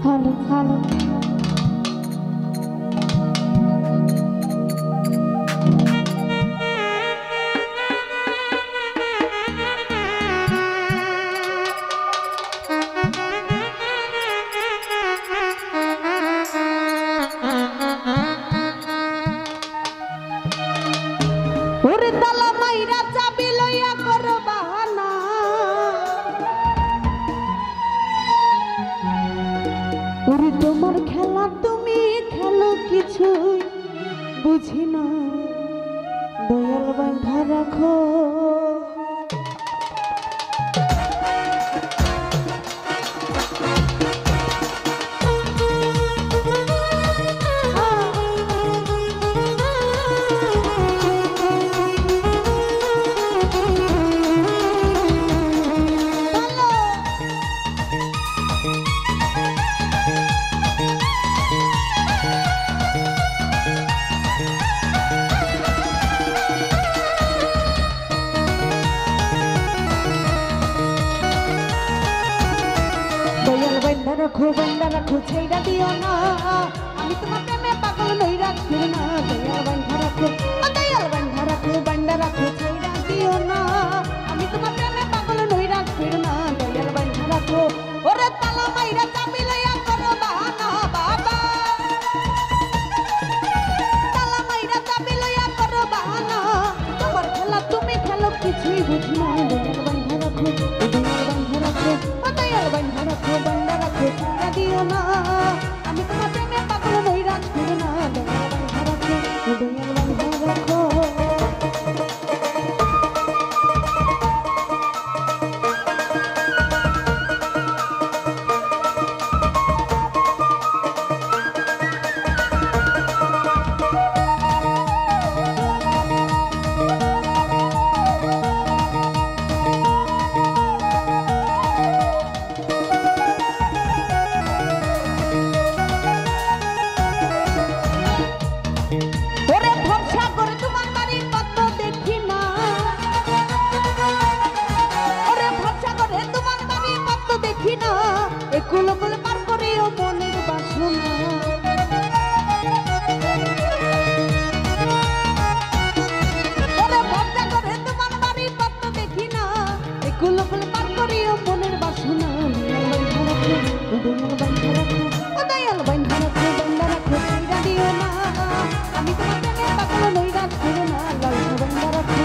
hello hello ওরে তালা মাইরা চাবি লইয়া করো বাহানা ওরে তোমার খেলা তুমি খেলো কিছু বুঝি না দয়াল বাঁধা রাখো बंदा रखो छेड़ा दियो ना আমি তোমার প্রেমে পাগল নই রাখো না দয়াল বন্ধা রাখো বंदा रखो छेड़ा दियो ना আমি তোমার প্রেমে পাগল নই রাখো না দয়াল বন্ধা রাখো ওরে তালা মাইরা চাবি লইয়া করো বাহানা বাবা তালা মাইরা চাবি লইয়া করো বাহানা তোমার খেলা তুমি খেলো কিছুই বুঝি না দয়াল বন্ধা রাখো দয়াল বন্ধা রাখো बंदा रखो छेड़ा दियो ना আমি তোমার প্রেমে পাগল নই রাখো না দয়াল বন্ধা রাখো कुल कुल पार करियो मनेर बासना ओरे भक्ता करे तुम्हार बाड़ी पत्त देखी ना कुल कुल पार करियो मनेर बासना दयाल बंधा रखो बंदा रखो छेड़ा दियो ना আমি তোমার প্রেমে পাগল নই রাখো না দয়াল বন্ধা রাখো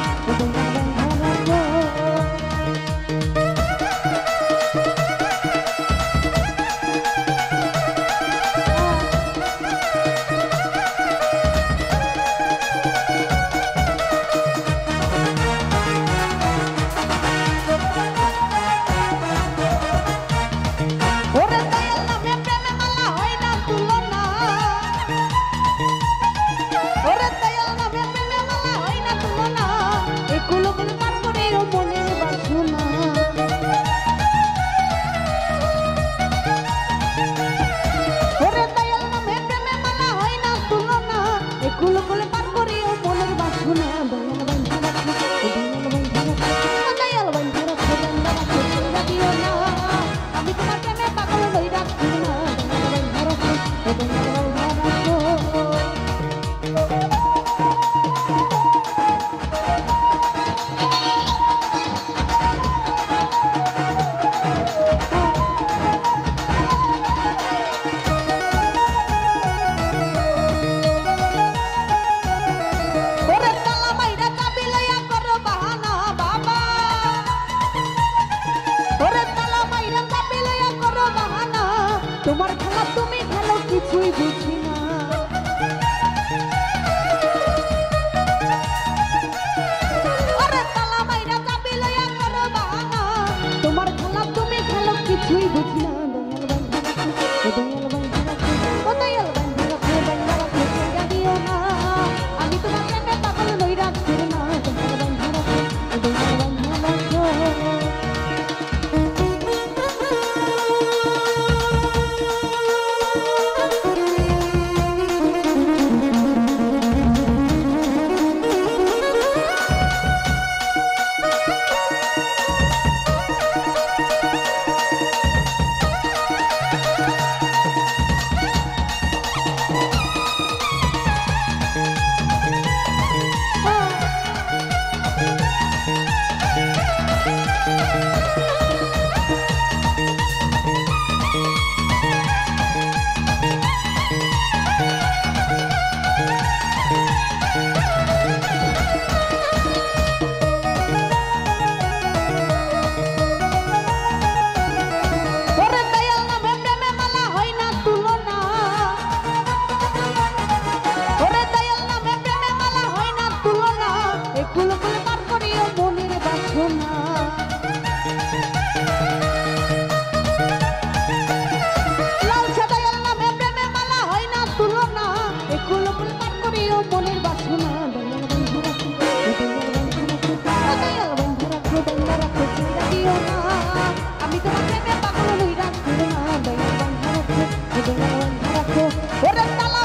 দয়াল বন্ধা রাখো তোমার খেলা তুমি খেলো কিছুই বুঝি না ওরে তালা মাইরা চাবি লইয়া করো বাহানা তোমার খেলা তুমি খেলো কিছুই বুঝি না দয়াল বন্ধা রাখো দয়াল বন্ধা রাখো বন্ধা রাখো ছেড়া দিও না আমি তোমার প্রেমে পাগল নই রাখো না দয়াল বন্ধা রাখো দয়াল বন্ধা রাখো দয়াল বান্ধা রাখো ওরে তালা